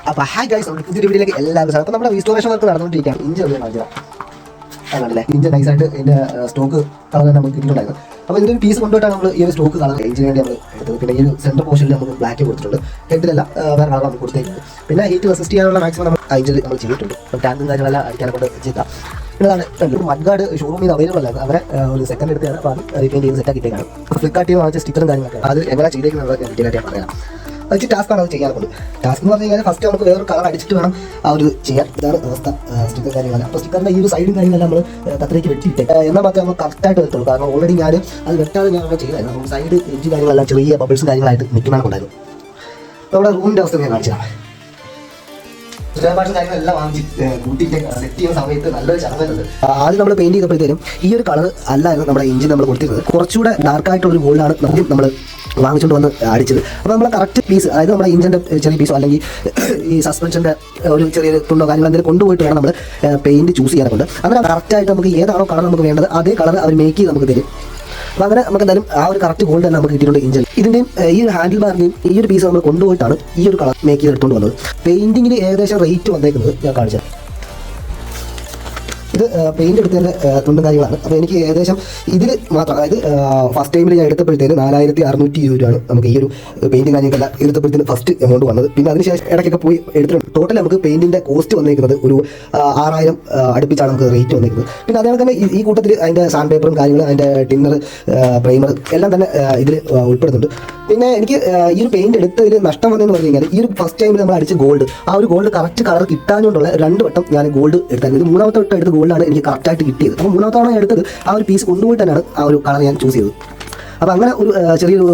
അപ്പോൾ hi guys, നമുക്ക് പുതിയൊരു വീഡിയോയിലേക്ക് എല്ലാവർക്കും സ്വാഗതം. അപ്പോൾ നമ്മുടെ റീസ്റ്റോറേഷൻ വർക്ക് നടന്നുകൊണ്ടിരിക്കുകയാണ്. ഇഞ്ചി നമ്മൾ കാണിച്ചു അതല്ലേ, ഇഞ്ചി നൈസായിട്ട് ഇതിൻ്റെ സ്റ്റോക്ക് കളർ തന്നെ നമുക്ക് കിട്ടിയിട്ടുണ്ടായിരുന്നു. അപ്പോൾ ഇതിൻ്റെ ഒരു പീസ് കൊണ്ടുപോയിട്ടാണ് നമ്മൾ ഈ ഒരു സ്റ്റോക്ക് കളർ ഇഞ്ചിന് വേണ്ടി നമ്മൾ എടുത്തത്. പിന്നെ ഈ ഒരു സെൻറ്റർ പോർഷനിൽ നമുക്ക് ബ്ലാക്ക് കൊടുത്തിട്ടുണ്ട്, ഹെഡിലല്ല വേറെ കളർ നമുക്ക് കൊടുത്തേക്കുന്നത്. പിന്നെ ഹീറ്റ് റെസിസ്റ്റ് ചെയ്യാനുള്ള മാക്സിമം നമ്മൾ ഇഞ്ചിൽ നമ്മൾ ചെയ്തിട്ടുണ്ട്. അപ്പോൾ ടാങ്കും കാര്യങ്ങളെല്ലാം അടിക്കാനെ കൊണ്ട് ചെയ്താൽ ഇതാണ് മഡ് ഗാർഡ് ഷോറൂമിൽ നിന്ന് അവൈലബിൾ അല്ല. അവരെ ഒരു സെക്കൻഡ് എടുത്താണ് അപ്പോൾ അത് റീപെയിൻ ചെയ്ത് സെറ്റാക്കിയിട്ടേക്കാണ്. ഫ്ലിപ്കാർട്ടിൽ നിന്ന് വാങ്ങിച്ച സ്റ്റിക്കറും കാര്യങ്ങളൊക്കെ അത് എങ്ങനെ ചെയ്തേക്കുന്നത് ഡീറ്റെയിലായിട്ട് ഞാൻ പറയാം. അത് ടാസ്ക്കാണ് അത് ചെയ്യാൻ കൊണ്ട്. ടാസ്ക് എന്ന് പറഞ്ഞു കഴിഞ്ഞാൽ ഫസ്റ്റ് നമുക്ക് വേറൊരു കളർ അടിച്ചിട്ട് വേണം ആ ഒരു ചെയ്യാൻ. ഇതാണ് അവസ്ഥ സ്റ്റിക്കർ കാര്യങ്ങളല്ല. അപ്പോൾ സ്റ്റിക്കറിൻ്റെ ഈ ഒരു സൈഡും കാര്യങ്ങളെല്ലാം നമ്മൾ കത്തിലേക്ക് വെട്ടിയിട്ട് എന്നാൽ മാത്രമേ നമുക്ക് കറക്റ്റായിട്ട് വരത്തുള്ളൂ. കാരണം ഓൾറെഡി ഞാൻ അത് വെട്ടാതെ ഞാൻ ചെയ്തായിരുന്നു. നമുക്ക് സൈഡ് എഡ്ജ് കാര്യങ്ങളെല്ലാം ചെറിയ ബബിൾസും കാര്യങ്ങളായിട്ട് നിൽക്കുന്നതാണ് ഉണ്ടായിരുന്നു. നമ്മുടെ റൂമിൻ്റെ അവസ്ഥ ഞാൻ കാണിച്ചതാണ്. പാട്ടും കാര്യങ്ങളെല്ലാം വാങ്ങിച്ച് കൂട്ടിയിട്ട് സെറ്റ് ചെയ്യുന്ന സമയത്ത് നല്ലൊരു ചടങ്ങുണ്ട്. ആദ്യം നമ്മൾ പെയിന്റ് ചെയ്തപ്പോഴത്തേനും ഈ ഒരു കളർ അല്ലായിരുന്നു നമ്മുടെ എഞ്ചിൻ നമ്മൾ കൊടുത്തിരുന്നത്. കുറച്ചുകൂടെ ഡാർക്കായിട്ടുള്ളൊരു ഗോൾഡാണ് നമ്മൾ വാങ്ങിച്ചുകൊണ്ട് വന്ന് അടിച്ചത്. അപ്പോൾ നമ്മൾ കറക്റ്റ് പീസ്, അതായത് നമ്മുടെ ഇഞ്ചിൻ്റെ ചെറിയ പീസോ അല്ലെങ്കിൽ ഈ സസ്പെൻഷൻ്റെ ഒരു ചെറിയ തുണ്ടോ കാര്യങ്ങൾ എന്തെങ്കിലും കൊണ്ടുപോയിട്ട് വേണം നമ്മൾ പെയിന്റ് ചൂസ് ചെയ്യാൻ കൊണ്ട്. അങ്ങനെ കറക്റ്റായിട്ട് നമുക്ക് ഏതാണോ കളർ നമുക്ക് വേണ്ടത് അതേ കളർ അവർ മേക്ക് ചെയ്ത് നമുക്ക് തരും. അപ്പോൾ അങ്ങനെ നമുക്ക് എന്തായാലും ആ ഒരു കറക്റ്റ് ഗോൾഡ് തന്നെ നമുക്ക് കിട്ടിയിട്ടുണ്ട് ഇഞ്ചിൽ. ഇതിൻ്റെയും ഈ ഒരു ഹാൻഡിൽ ബാറിൻ്റെയും ഈ ഒരു പീസ് നമ്മൾ കൊണ്ടുപോയിട്ടാണ് ഈ ഒരു കളർ മേക്ക് ചെയ്ത് എടുത്തുകൊണ്ട് വന്നത്. പെയിൻറ്റിങ്ങിന് ഏകദേശം റേറ്റ് വന്നേക്കുന്നത് ഞാൻ കാണിച്ചത്. ഇത് പെയിൻറ്റ് എടുത്തതിൻ്റെ തുണ്ടും കാര്യങ്ങളാണ്. അപ്പോൾ എനിക്ക് ഏകദേശം ഇതിൽ മാത്രം, അതായത് ഫസ്റ്റ് ടൈമിൽ ഞാൻ എടുത്തപ്പോഴത്തേന് 4620 രൂപയാണ് നമുക്ക് ഈ ഒരു പെയിൻറ്റും കാര്യങ്ങളെല്ലാം എടുത്തപ്പോഴത്തേന് ഫസ്റ്റ് എമൗണ്ട് വന്നത്. പിന്നെ അതിനുശേഷം ഇടയ്ക്കൊക്കെ പോയി എടുത്തിട്ടുണ്ട്. ടോട്ടൽ നമുക്ക് പെയിൻറ്റിൻ്റെ കോസ്റ്റ് വന്നിരിക്കുന്നത് ഒരു 6000 അടുപ്പിച്ചാണ് നമുക്ക് റേറ്റ് വന്നിരിക്കുന്നത്. പിന്നെ അതേപോലെ തന്നെ ഈ കൂട്ടത്തിൽ അതിൻ്റെ സാൻഡ് പേപ്പറും കാര്യങ്ങളും അതിൻ്റെ ടിന്നർ പ്രൈമർ എല്ലാം തന്നെ ഇതിൽ ഉൾപ്പെടുന്നുണ്ട്. പിന്നെ എനിക്ക് ഈ ഒരു പെയിൻറ്റ് എടുത്തതിൽ നഷ്ടം വന്നതെന്ന് പറഞ്ഞു കഴിഞ്ഞാൽ ഈ ഒരു ഫസ്റ്റ് ടൈമിൽ നമ്മൾ അടിച്ച ഗോൾഡ്, ആ ഒരു ഗോൾഡ് കറക്റ്റ് കളർ കിട്ടാനുകൊണ്ടുള്ള 2 വട്ടം ഞാൻ ഗോൾഡ് എടുത്തായിരുന്നു. ഇത് 3ാമത്തെ വട്ടം എടുത്ത് ഗോൾഡാണ് എനിക്ക് കറക്റ്റായിട്ട് കിട്ടിയത്. അപ്പോൾ 3ാമത്തെ തവണ എടുത്തത് ആ ഒരു പീസ് കൊണ്ടുപോയിട്ട് തന്നെയാണ് ആ ഒരു കളർ ഞാൻ ചൂസ് ചെയ്തത്. അപ്പോൾ അങ്ങനെ ഒരു ചെറിയൊരു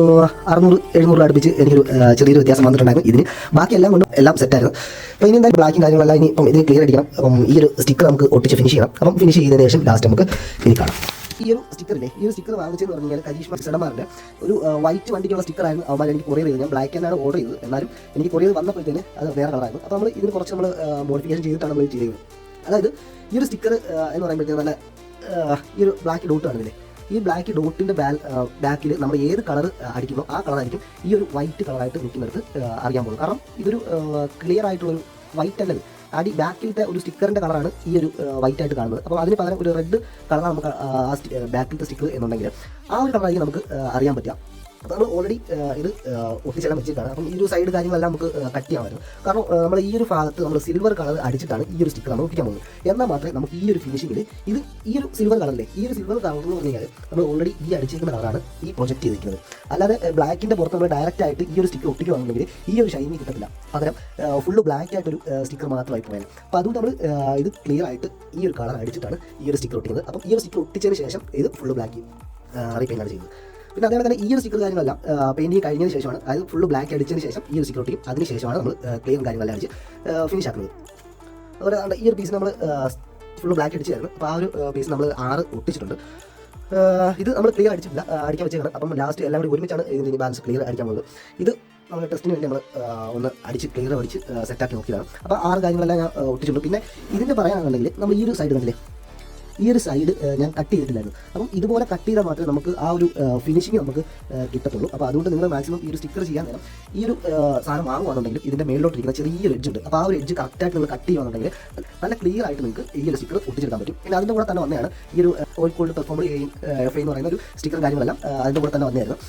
600-700 അടുപ്പിച്ച് എനിക്കൊരു ചെറിയൊരു വ്യത്യാസം വന്നിട്ടുണ്ടായിരുന്നു ഇതിന്. ബാക്കിയെല്ലാം കൊണ്ടും എല്ലാം സെറ്റായിരുന്നു. അപ്പോൾ ഇനി എന്തായാലും ബ്ലാക്കും കാര്യങ്ങളെല്ലാം ഇനി ഇപ്പം ഇതിന് ക്ലിയർ അടിക്കണം. അപ്പം ഈ ഒരു സ്റ്റിക്കർ നമുക്ക് ഒട്ടിച്ച് ഫിനിഷ് ചെയ്യണം. അപ്പം ഫിനിഷ് ചെയ്തതിന് ശേഷം ലാസ്റ്റ് നമുക്ക് ഇനി കാണാം. ഈ ഒരു സ്റ്റിക്കറില്ലേ, ഈ ഒരു സ്റ്റിക്കർ വാങ്ങിച്ചെന്ന് പറഞ്ഞു കഴിഞ്ഞാൽ കരീഷ്മ സിഡമാറിൻ്റെ ഒരു വൈറ്റ് വണ്ടിക്കുള്ള സ്റ്റിക്കറായിരുന്നു. അവന്മാർ എനിക്ക് കൊറിയർ ചെയ്തത്. ഞാൻ ബ്ലാക്ക് തന്നെയാണ് ഓർഡർ ചെയ്തത്. എന്നാലും എനിക്ക് കൊറിയർ വന്നപ്പോഴത്തേന് അത് വേറെ കളറായിരുന്നു. അപ്പോൾ നമ്മൾ ഇതിന് കുറച്ച് നമ്മൾ മോഡിഫിക്കേഷൻ ചെയ്തിട്ടാണ് നമ്മൾ ചെയ്തത്. അതായത് ഈ ഒരു സ്റ്റിക്കർ എന്ന് പറയുമ്പോഴത്തേക്ക് നല്ല ഈ ഒരു ബ്ലാക്ക് ഡോട്ട് കാണുന്നില്ലേ, ഈ ബ്ലാക്ക് ഡോട്ടിൻ്റെ ബാക്കിൽ നമ്മൾ ഏത് കളർ അടിക്കുന്നോ ആ കളറായിരിക്കും ഈ ഒരു വൈറ്റ് കളറായിട്ട് നിൽക്കുന്നിടത്ത് അറിയാൻ പോകും. കാരണം ഇതൊരു ക്ലിയർ ആയിട്ടുള്ളൊരു വൈറ്റ് അല്ലത്, അടി ബാക്കിലത്തെ ഒരു സ്റ്റിക്കറിൻ്റെ കളറാണ് ഈ ഒരു വൈറ്റ് ആയിട്ട് കാണുന്നത്. അപ്പോൾ അതിന് പകരം ഒരു റെഡ് കളറാണ് നമുക്ക് ആ ബാക്കിലത്തെ സ്റ്റിക്കർ എന്നുണ്ടെങ്കിൽ ആ ഒരു കളറായിരിക്കും നമുക്ക് അറിയാൻ പറ്റുക. അപ്പോൾ നമ്മൾ ഓൾറെഡി ഇത് ഒട്ടിച്ചെല്ലാം വെച്ചിട്ടാണ്. അപ്പം ഈ ഒരു സൈഡ് കാര്യങ്ങളെല്ലാം നമുക്ക് കട്ട് ചെയ്യാൻ പറ്റും. കാരണം നമ്മൾ ഈ ഒരു ഭാഗത്ത് നമ്മൾ സിൽവർ കളർ അടിച്ചിട്ടാണ് ഈ ഒരു സ്റ്റിക്കർ നമ്മൾ ഒട്ടിക്കാൻ പോകുന്നത്. എന്നാൽ മാത്രമേ നമുക്ക് ഈ ഒരു ഫിനിഷിങ്ങിൽ ഇത് ഈ ഒരു സിൽവർ കളറിലെ ഈ ഒരു സിൽവർ കളർ എന്ന് പറഞ്ഞു കഴിഞ്ഞാൽ നമ്മൾ ഓൾറെഡി ഈ അടിച്ചിരിക്കുന്ന കളറാണ് ഈ പ്രൊജക്റ്റ് ചെയ്തിരിക്കുന്നത്. അല്ലാതെ ബ്ലാക്കിൻ്റെ പുറത്ത് നമ്മൾ ഡയറക്റ്റ് ആയിട്ട് ഈ ഒരു സ്റ്റിക്കർ ഒട്ടിക്കുകയാണെന്നുണ്ടെങ്കിൽ ഈ ഒരു ഷൈനിങ് കിട്ടത്തില്ല. പകരം ഫുള്ള് ബ്ലാക്ക് ആയിട്ടൊരു സ്റ്റിക്കർ മാത്രമായി പോയാൽ. അപ്പോൾ അതുകൊണ്ട് നമ്മൾ ഇത് ക്ലിയർ ആയിട്ട് ഈ ഒരു കളർ അടിച്ചിട്ടാണ് ഈ ഒരു സ്റ്റിക്കർ ഒട്ടിക്കുന്നത്. അപ്പം ഈ ഒരു സ്റ്റിക്കർ ഒട്ടിച്ചതിന് ശേഷം ഇത് ഫുള്ള് ബ്ലാക്ക് റീപെയിൻ്റാണ് ചെയ്യുന്നത്. പിന്നെ അതേപോലെ തന്നെ ഈ ഒരു സ്റ്റിക്കർ കാര്യങ്ങളെല്ലാം പെയിൻറ്റിങ് കഴിഞ്ഞതിന് ശേഷമാണ്, അതായത് ഫുള്ള് ബ്ലാക്ക് അടിച്ചതിന് ശേഷം ഈ ഒരു സ്റ്റിക്കർ ഒട്ടിക്കും. അതിന് ശേഷമാണ് നമ്മൾ ക്ലിയറും കാര്യങ്ങളെല്ലാം അടിച്ച് ഫിനിഷ് ആക്കുന്നത്. അതുപോലെ ഈ ഒരു പീസ് നമ്മൾ ഫുള്ള് ബ്ലാക്ക് അടിച്ചായിരുന്നു. അപ്പോൾ ആ ഒരു പീസ് നമ്മൾ 6 ഒട്ടിച്ചിട്ടുണ്ട്. ഇത് നമ്മൾ ക്ലിയർ അടിച്ചിട്ടില്ല, അടിക്കാൻ വെച്ചേക്കണം. അപ്പം ലാസ്റ്റ് എല്ലാം കൂടി ഒരുമിച്ചാണ് ഇതിന് ബാലൻസ് ക്ലിയർ അടിക്കാൻ പോകുന്നത്. ഇത് നമ്മൾ ടെസ്റ്റിന് വേണ്ടി നമ്മൾ ഒന്ന് അടിച്ച് ക്ലിയർ അടിച്ച് സെറ്റാക്കി നോക്കിയതാണ്. അപ്പോൾ 6 കാര്യങ്ങളെല്ലാം ഞാൻ ഒട്ടിച്ചിട്ടുണ്ട്. പിന്നെ ഇതിൻ്റെ പറയുകയാണെന്നുണ്ടെങ്കിൽ നമ്മൾ ഈ ഒരു സൈഡ് കണ്ടില്ലേ, ഈ ഒരു സൈഡ് ഞാൻ കട്ട് ചെയ്തിട്ടില്ലായിരുന്നു. അപ്പം ഇതുപോലെ കട്ട് ചെയ്താൽ മാത്രമേ നമുക്ക് ആ ഒരു ഫിനിഷിങ് നമുക്ക് കിട്ടത്തുള്ളൂ. അപ്പോൾ അതുകൊണ്ട് നിങ്ങൾ മാക്സിമം ഈ ഒരു സ്റ്റിക്കർ ചെയ്യാൻ നേരം ഈ ഒരു സാധനം വാങ്ങുകയാണെന്നുണ്ടെങ്കിൽ ഇതിൻ്റെ മേളിലോട്ടിരിക്കുന്ന ചെറിയൊരു എഡ്ജ് ഉണ്ട്. അപ്പോൾ ആ ഒരു എഡ്ജ് കറക്റ്റായിട്ട് നിങ്ങൾ കട്ട് ചെയ്യുകയാണെന്നുണ്ടെങ്കിൽ നല്ല ക്ലിയർ ആയിട്ട് നിങ്ങൾക്ക് ഈ ഒരു സ്റ്റിക്കർ ഒട്ടിച്ചെടുക്കാൻ പറ്റും. പിന്നെ അതിൻ്റെ കൂടെ തന്നെ വന്നതാണ് ഈ ഒരു കോഴിക്കോട് പെർഫോമർ എഫ് എന്ന് പറയുന്ന ഒരു സ്റ്റിക്കർ കാര്യങ്ങളെല്ലാം അതിൻ്റെ കൂടെ തന്നെ വന്നതായിരുന്നു.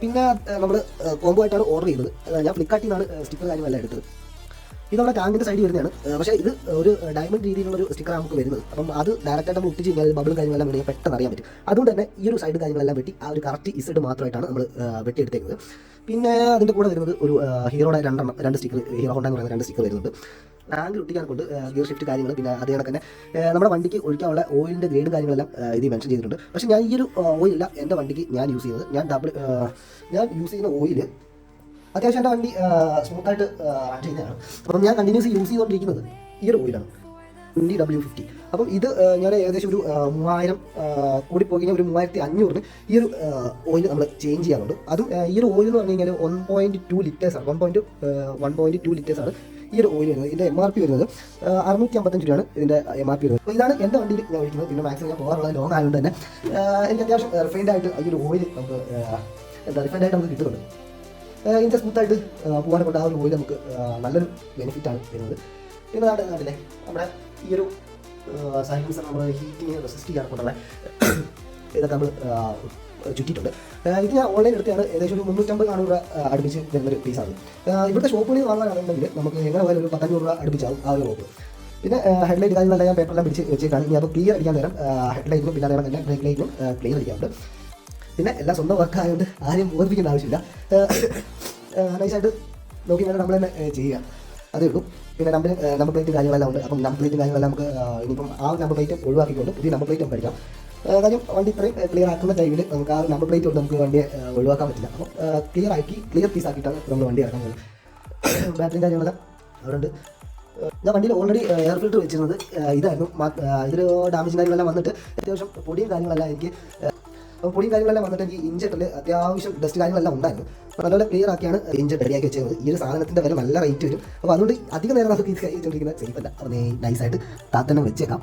പിന്നെ നമ്മൾ കോംബോ ആയിട്ടാണ് ഓർഡർ ചെയ്തത്. ഞാൻ ഫ്ലിപ്കാർട്ടിൽ നിന്നാണ് സ്റ്റിക്കർ കാര്യങ്ങളെല്ലാം എടുത്തത്. ഇത് നമ്മുടെ ടാങ്കിൻ്റെ സൈഡിൽ വരുന്നതാണ്. പക്ഷേ ഇത് ഒരു ഡയമണ്ട് രീതിയിലുള്ളൊരു സ്റ്റിക്കറാണ് നമുക്ക് വരുന്നത്. അപ്പം അത് ഡയറക്റ്റായിട്ട് നമ്മൾ ഒട്ടിച്ച് കഴിഞ്ഞാൽ ബബിളും കാര്യങ്ങളെല്ലാം വേണമെങ്കിൽ പെട്ടെന്ന് അറിയാൻ പറ്റും. അതുകൊണ്ട് തന്നെ ഈ ഒരു സൈഡ് കാര്യങ്ങളെല്ലാം വെട്ടി ആ ഒരു കറക്റ്റ് ഇസഡ് മാത്രമായിട്ടാണ് നമ്മൾ വെട്ടിയെടുത്തേക്കുന്നത്. പിന്നെ അതിൻ്റെ കൂടെ വരുന്നത് ഒരു ഹീറോയുടെ 2 സ്റ്റിക്കർ, ഹീറോ ഹോണ്ട എന്ന് പറയുന്ന 2 സ്റ്റിക്കർ വരുന്നുണ്ട്. ടാങ്കിൽ ഒട്ടിക്കാൻ കൊണ്ട് ഗിയർ ഷിഫ്റ്റ് കാര്യങ്ങൾ, പിന്നെ അതേ കണക്ക് തന്നെ നമ്മുടെ വണ്ടിക്ക് ഒഴിക്കാനുള്ള ഓയിലിൻ്റെ ഗ്രേഡ് കാര്യങ്ങളെല്ലാം ഇത് മെൻഷൻ ചെയ്തിട്ടുണ്ട്. പക്ഷേ ഞാൻ ഈ ഒരു ഓയിലില്ല എൻ്റെ വണ്ടിക്ക് ഞാൻ യൂസ് ചെയ്യുന്നത്. ഞാൻ യൂസ് ചെയ്യുന്ന ഓയിൽ അത്യാവശ്യം എൻ്റെ വണ്ടി സ്മൂത്തായിട്ട് റൺ ചെയ്യുന്നതാണ്. അപ്പം ഞാൻ കണ്ടിന്യൂസ് യൂസ് ചെയ്തുകൊണ്ടിരിക്കുന്നത് ഈ ഒരു ഓയിലാണ്, W50. അപ്പം ഇത് ഞാൻ ഏകദേശം ഒരു 3000 കൂടി പോയി കഴിഞ്ഞാൽ ഒരു 3500 ഈ ഒരു ഓയിൽ നമ്മൾ ചേഞ്ച് ചെയ്യാറുണ്ട്. അതും ഈ ഒരു ഓയിൽ എന്ന് പറഞ്ഞു കഴിഞ്ഞാൽ 1.2 ലിറ്റേഴ്സാണ്, 1.2 ലിറ്റേഴ്സാണ് ഈ ഒരു ഓയിൽ വരുന്നത്. ഇതിൻ്റെ MRP വരുന്നത് 655 രൂപയാണ് ഇതിൻ്റെ MRP വരുന്നത്. അപ്പോൾ ഇതാണ് എൻ്റെ വണ്ടിയിൽ ഞാൻ ഒഴിക്കുന്നത്. പിന്നെ മാക്സിമം ഞാൻ പോകാറുള്ളത് ലോങ് ആയതുകൊണ്ട് തന്നെ എനിക്ക് അത്യാവശ്യം റിഫൈൻഡ് ആയിട്ട് ഈ ഒരു ഓയിൽ നമുക്ക് റിഫൈൻഡ് ആയിട്ട് നമുക്ക് കിട്ടുന്നുണ്ട്. ഇതിൻ്റെ സ്മൂത്തായിട്ട് പോകാനെ കൊണ്ട് ആ ഒരു ഓയിൽ നമുക്ക് നല്ലൊരു ബെനിഫിറ്റാണ് വരുന്നത്. പിന്നെ നാട്ടിലെ നമ്മുടെ ഈ ഒരു സൈക്കിൾസ് നമ്മൾ ഹീറ്റിങ് റെസിസ്റ്റ് ചെയ്യാൻ കൊണ്ടുള്ള ഇതൊക്കെ നമ്മൾ ചുറ്റിയിട്ടുണ്ട്. ഇത് ഞാൻ ഓൺലൈൻ എടുത്താണ്. ഏകദേശം ഒരു 350-400 രൂപ അടുപ്പിച്ച് വരുന്നൊരു പീസാണ്. ഇവിടുത്തെ ഷോപ്പുകളിൽ വാങ്ങാനാണെന്നുണ്ടെങ്കിൽ നമുക്ക് എങ്ങനെ പോയാലും ഒരു 500 രൂപ അടുപ്പിച്ചാവും ആ ഒരു റോപ്പ്. പിന്നെ ഹെഡ്ലൈറ്റ് കാര്യങ്ങളെല്ലാം ഞാൻ പേപ്പറെല്ലാം പിടിച്ച് വെച്ചേക്കാണ്. ഇനി അപ്പോൾ ക്ലിയർ അടിക്കാൻ നേരം ഹെഡ്ലൈറ്റിനും പിന്നെ അതേപോലെ തന്നെ ബ്രേക്ക് ലൈറ്റിനും ക്ലിയർ അടിക്കാറുണ്ട്. പിന്നെ എല്ലാം സ്വന്തം വർക്ക് ആയതുകൊണ്ട് ആരെയും ബോധിപ്പിക്കേണ്ട ആവശ്യമില്ല. നൈസായിട്ട് നോക്കി വേണം നമ്മൾ തന്നെ ചെയ്യുക, അതേ ഉള്ളൂ. പിന്നെ നമ്പർ പ്ലേറ്റും കാര്യങ്ങളെല്ലാം ഉണ്ട്. അപ്പം നമ്പർ പ്ലേറ്റും കാര്യങ്ങളെല്ലാം നമുക്ക് ഇനിയിപ്പം ആ നമ്പർ പ്ലേറ്റ് ഒഴിവാക്കിക്കൊണ്ട് പുതിയ നമ്പർ പ്ലേറ്റ് നമുക്ക് അടിക്കാം. കാര്യം വണ്ടി ഇത്രയും ക്ലിയർ ആക്കുന്ന ടൈമിൽ നമുക്ക് ആ നമ്പർ പ്ലേറ്റ് കൊണ്ട് നമുക്ക് വണ്ടിയെ ഒഴിവാക്കാൻ പറ്റില്ല. അപ്പം ക്ലിയർ പീസ് ആക്കിയിട്ടാണ് നമ്മൾ വണ്ടി ഇറക്കാൻ പോകുന്നത്. ബാറ്ററിയും കാര്യങ്ങളെല്ലാം അവിടെ ഉണ്ട്. ഞാൻ വണ്ടിയിൽ ഓൾറെഡി എയർ ഫിൽറ്റർ വെച്ചിരുന്നത് ഇതായിരുന്നു. ഇതിൽ ഡാമേജും കാര്യങ്ങളെല്ലാം വന്നിട്ട് അത്യാവശ്യം പൊടിയും കാര്യങ്ങളെല്ലാം വന്നിട്ട് എനിക്ക് ഇഞ്ചിട്ടിൽ അത്യാവശ്യം ഡസ്റ്റ് കാര്യങ്ങളെല്ലാം ഉണ്ടായിരുന്നു. അപ്പോൾ നല്ലപോലെ ക്ലിയർ ആക്കിയാണ് ഇഞ്ച് റെഡിയാക്കി വെച്ചത്. ഈ ഒരു സാധനത്തിൻ്റെ വില നല്ല റേറ്റ് വരും. അപ്പോൾ അതുകൊണ്ട് അധികം നേരം നമുക്ക് ഇത് കഴിച്ചുകൊണ്ടിരിക്കുന്നത് സേഫല്ല. അപ്പോൾ നൈസായിട്ട് താത്തന്നെ വെച്ചേക്കാം.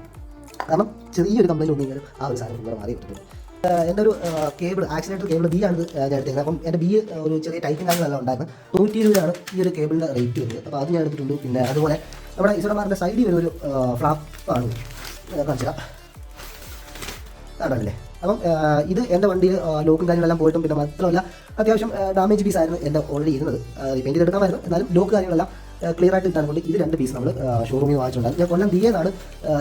കാരണം ചെറിയൊരു കംപ്ലൈൻറ്റ് ഉണ്ടെങ്കിൽ ആ ഒരു സാധനം കൂടെ മാറി കിട്ടുന്നത്. എൻ്റെ ഒരു കേബിൾ ആക്സിലേറ്റർ കേബിൾ ബി ആണ് ഞാൻ എടുത്തേക്കുന്നത്. അപ്പം എൻ്റെ ബി ഒരു ചെറിയ ടൈറ്റും കാര്യങ്ങളെല്ലാം ഉണ്ടായിരുന്നു. 120 ഈ ഒരു കേബിളിൻ്റെ റേറ്റ് വരുന്നത്. അപ്പോൾ അത് ഞാൻ എടുത്തിട്ടുണ്ട്. പിന്നെ അതുപോലെ നമ്മുടെ ഇസഡമാറിൻ്റെ സൈഡിൽ വരുന്നൊരു ഫ്ലാപ്പാണ് കാണിച്ചാൽ ആണല്ലേ. അപ്പം ഇത് എൻ്റെ വണ്ടിയിൽ ലോക്കും കാര്യങ്ങളെല്ലാം പോയിട്ടും പിന്നെ മാത്രമല്ല അത്യാവശ്യം ഡാമേജ് പീസ് ആയിരുന്നു എൻ്റെ ഓൾറെഡി ഇരുന്നത്. പെയിൻറ്റ് ചെയ്തെടുക്കാമായിരുന്നു. എന്നാലും ലോക്ക് കാര്യങ്ങളെല്ലാം ക്ലിയർ ആയിട്ട് കിട്ടാൻ കൊണ്ട് ഇത് 2 പീസ് നമ്മൾ ഷോറൂമിൽ വാങ്ങിച്ചിട്ടുണ്ടായിരുന്നു. ഞാൻ കൊല്ലം ദിയെന്നാണ്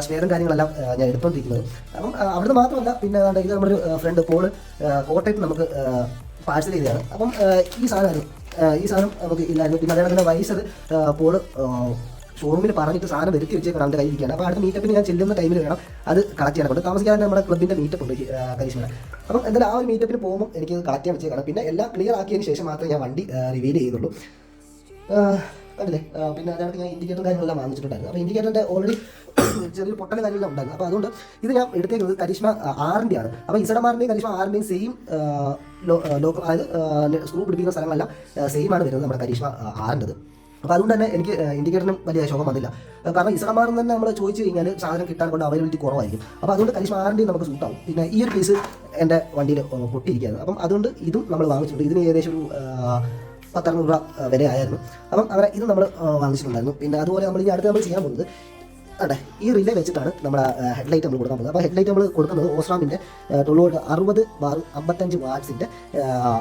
സ്പെയറും കാര്യങ്ങളെല്ലാം ഞാൻ എടുത്തുകൊണ്ടിരിക്കുന്നത്. അപ്പം അവിടുന്ന് മാത്രമല്ല പിന്നെ ഇത് നമ്മുടെ ഒരു ഫ്രണ്ട് പോള് കോട്ടയത്ത് നമുക്ക് പാഴ്സൽ ചെയ്തതാണ്. അപ്പം ഈ സാധനം നമുക്ക് ഇല്ലായിരുന്നു. പിന്നെ അതേപോലെ തന്നെ വൈസർ പോള് ഷോറൂമിൽ പറഞ്ഞിട്ട് സാധനം വരുത്തി വെച്ചേക്കണം അവൻ്റെ കയ്യിരിക്കുകയാണ്. അപ്പോൾ അടുത്ത മീറ്റപ്പിന് ഞാൻ ചെല്ലുന്ന ടൈമിൽ വേണം അത് കളക്ട് ചെയ്യാൻ കൊണ്ട് താമസിക്കാതെ നമ്മുടെ ക്ലബിൻ്റെ മീറ്റപ്പ് ഉണ്ട് കരിശ്മല. അപ്പം എന്തായാലും ആ ഒരു മീറ്റപ്പിന് പോകുമ്പോൾ എനിക്ക് കളക്ട് ചെയ്യാൻ വെച്ചേക്കണം. പിന്നെ എല്ലാം ക്ലിയർ ആക്കിയതിന് ശേഷം മാത്രമേ ഞാൻ വണ്ടി റിവീൽ ചെയ്യുന്നുള്ളൂ. അല്ലേ. പിന്നെ അതിനകത്ത് ഞാൻ ഇൻഡിക്കേറ്റർ കാര്യങ്ങളെല്ലാം വാങ്ങിച്ചിട്ടുണ്ടായിരുന്നു. അപ്പോൾ ഇൻഡിക്കേറ്ററിൻ്റെ ഓൾറെഡി ചെറിയൊരു പൊട്ടൽ കാര്യമെല്ലാം ഉണ്ടായിരുന്നു. അപ്പോൾ അതുകൊണ്ട് ഇത് ഞാൻ എടുത്തേക്കുന്നത് കരിഷ്മ 6 ആണ്. അപ്പോൾ ഇസഡമാറിൻ്റെയും കരിഷ്മ 6 സെയിം ലോക്ക്, അതായത് സ്ക്രൂ പിടിപ്പിക്കുന്ന സ്ഥലങ്ങളെല്ലാം സെയിം ആണ് വരുന്നത് നമ്മുടെ കരിഷ്മ 6. അപ്പോൾ അതുകൊണ്ട് തന്നെ എനിക്ക് ഇൻഡിക്കേറ്ററിനും വലിയ ശോകം വന്നില്ല. കാരണം ഇസഡമാറിൽ തന്നെ നമ്മൾ ചോദിച്ചു കഴിഞ്ഞാൽ സാധനം കിട്ടാൻ കൊണ്ട് അവൈലബിലിറ്റി കുറവായിരിക്കും. അപ്പോൾ അതുകൊണ്ട് കരിഷ്മ 6 നമുക്ക് സൂട്ടാവും. പിന്നെ ഈ ഒരു പീസ് എൻ്റെ വണ്ടിയിൽ പൊട്ടിയിരിക്കുകയാണ്. അപ്പം അതുകൊണ്ട് ഇതും നമ്മൾ വാങ്ങിച്ചിട്ടുണ്ട്. ഇതിന് ഏകദേശം ഒരു 100-600 രൂപ വരെ ആയിരുന്നു. അപ്പം അങ്ങനെ ഇത് നമ്മൾ വാങ്ങിച്ചിട്ടുണ്ടായിരുന്നു. പിന്നെ അതുപോലെ നമ്മൾ ഇനി അടുത്ത് നമ്മൾ ചെയ്യാൻ പോകുന്നത് അതെ ഈ റിലേ വെച്ചിട്ടാണ് നമ്മുടെ ഹെഡ്ലൈറ്റ് നമ്മൾ കൊടുക്കാൻ പോകുന്നത്. അപ്പോൾ ഹെഡ്ലൈറ്റ് നമ്മൾ കൊടുക്കുന്നത് ഓസ്റാമിൻ്റെ 60-55 വാട്ട്സിൻ്റെ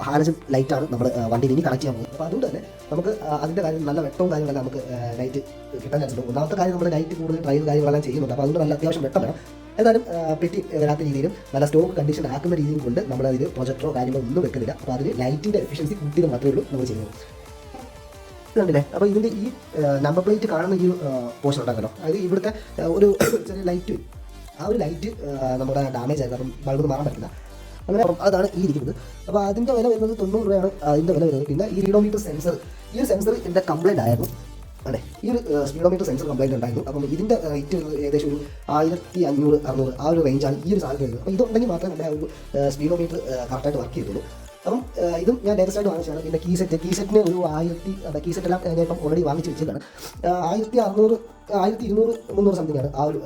ഹാലജൻ ലൈറ്റാണ് നമ്മൾ വണ്ടിയിൽ ഇനി കണക്ട് ചെയ്യാൻ പോകുന്നത്. അപ്പോൾ അതുകൊണ്ട് തന്നെ നമുക്ക് അതിൻ്റെ കാര്യം നല്ല വെട്ടവും കാര്യങ്ങളെല്ലാം നമുക്ക് ലൈറ്റ് കിട്ടാൻ ചാൻസ് ഉണ്ട്. ഒന്നാമത്തെ കാര്യം നമ്മൾ ലൈറ്റ് കൂടുതൽ ഡ്രൈവ് കാര്യങ്ങളെല്ലാം ചെയ്യുന്നുണ്ട്. അപ്പോൾ അതുകൊണ്ട് നല്ല അത്യാവശ്യം വെട്ടം വേണം. എന്നാലും പെറ്റി വരാത്ത രീതിയിലും നല്ല സ്റ്റോക്ക് കണ്ടീഷൻ ആക്കുന്ന രീതിയും കൊണ്ട് നമ്മളതിൽ പ്രൊജക്ടറോ കാര്യങ്ങളോ ഒന്നും വെക്കുന്നില്ല. അപ്പോൾ അതിൽ ലൈറ്റിൻ്റെ എഫിഷ്യൻസി കൂട്ടിയത് മാത്രമേ ഉള്ളൂ നമ്മൾ ചെയ്യുന്നത്. കണ്ടില്ലേ. അപ്പോൾ ഇതിൻ്റെ ഈ നമ്പർ പ്ലേറ്റ് കാണുന്ന ഈ പോർഷൻ ഉണ്ടാക്കല്ലോ, അതായത് ഇവിടുത്തെ ഒരു ചെറിയ ലൈറ്റ്, ആ ഒരു ലൈറ്റ് നമ്മുടെ ഡാമേജ് ആയിരുന്നു. അപ്പം ബൾബ് മാറാൻ പറ്റില്ല. അങ്ങനെ അതാണ് ഈ ഇരിക്കുന്നത്. അപ്പോൾ അതിൻ്റെ വില വരുന്നത് 90 രൂപയാണ് അതിൻ്റെ വില വരുന്നത്. പിന്നെ ഈ സ്പീഡോമീറ്റർ സെൻസർ, ഈ ഒരു സെൻസർ എൻ്റെ കംപ്ലൈൻറ്റ് ആയിരുന്നു. അതെ ഈ ഒരു സ്പീഡോമീറ്റർ സെൻസർ കംപ്ലൈൻറ്റ് ഉണ്ടായിരുന്നു. അപ്പം ഇതിൻ്റെ റേറ്റ് ഏകദേശം ഒരു 1500-600 ആ ഒരു റേഞ്ചാണ് ഈ ഒരു സാധനം വരുന്നത്. അപ്പോൾ ഇതുണ്ടെങ്കിൽ മാത്രമേ നമ്മുടെ ഒരു സ്പീഡോമീറ്റർ കറക്റ്റായിട്ട് വർക്ക് ചെയ്തുള്ളൂ. അപ്പം ഇതും ഞാൻ ലേറ്റസ്റ്റ് ആയിട്ട് വാങ്ങിച്ചതാണ്. പിന്നെ കീസെറ്റിന് ഒരു 1000 കീസെറ്റെല്ലാം ഞാൻ ഇപ്പം ഓൾറെഡി വാങ്ങിച്ച് വെച്ചതാണ്. 1600-1200 സംതിങ് ആണ് ആ ഒരു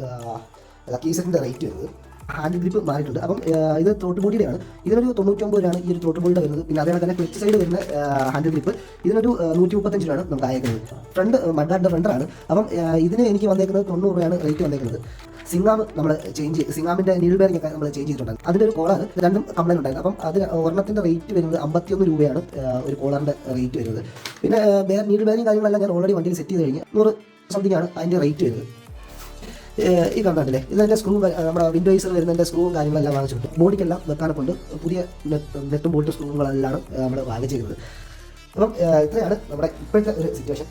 കീസെറ്റിൻ്റെ റേറ്റ് വരുന്നത്. ഹാൻഡിൽ ഗ്രിപ്പ് മാറിയിട്ടുണ്ട്. അപ്പം ഇത് ത്രോട്ട് ബോഡിയുടെയാണ്. ഇതിനൊരു 99 രൂപയാണ് ഈ ഒരു ത്രോട്ട് ബോഡിയുടെ വരുന്നത്. പിന്നെ അതേപോലെ തന്നെ ക്ലച്ച് സൈഡ് വരുന്ന ഹാൻഡിൽ ഗ്രിപ്പ് ഇതിനൊരു 135 രൂപയാണ് നമുക്ക് അയക്കുന്നത്. ഫ്രണ്ട് മഡ്ഗാർഡിൻ്റെ ഫ്രണ്ടറാണ്. അപ്പം ഇതിന് എനിക്ക് വന്നേക്കുന്നത് 90 രൂപയാണ് റേറ്റ് വന്നേക്കുന്നത്. സിംഗാം നമ്മൾ സിംഗാമിൻ്റെ നീഡിൽ ബെയറിംഗ് ഒക്കെ നമ്മൾ ചേഞ്ച് ചെയ്തിട്ടുണ്ടായിരുന്നു. അതിൻ്റെ ഒരു കോളർ രണ്ടും കംപ്ലൈൻറ്റ് ഉണ്ടായിരുന്നു. അപ്പം അത് ഒരെണ്ണത്തിൻ്റെ റേറ്റ് വരുന്നത് 51 രൂപയാണ് ഒരു കോളറിൻ്റെ റേറ്റ് വരുന്നത്. പിന്നെ നീഡിൽ ബെയറിംഗ് കാര്യങ്ങളെല്ലാം ഞാൻ ഓൾറെഡി വണ്ടിയിൽ സെറ്റ് ചെയ്ത് കഴിഞ്ഞ് 100 സംതിങ് ആണ് അതിൻ്റെ റേറ്റ് വരുന്നത്. ഈ കണ്ടില്ലേ, ഇതിൻ്റെ സ്ക്രൂ നമ്മുടെ വിൻഡോയ്സിൽ വരുന്നതിൻ്റെ സ്ക്രൂവും കാര്യങ്ങളെല്ലാം വാങ്ങിച്ചിട്ടുണ്ട്. ബോഡിക്കെല്ലാം വെക്കാനെ കൊണ്ട് പുതിയ നെറ്റും ബോൾട്ടും സ്ക്രൂകളെല്ലാം നമ്മൾ വാങ്ങിച്ചിരിക്കുന്നത്. അപ്പം ഇത്രയാണ് നമ്മുടെ ഇപ്പോഴത്തെ ഒരു സിറ്റുവേഷൻ.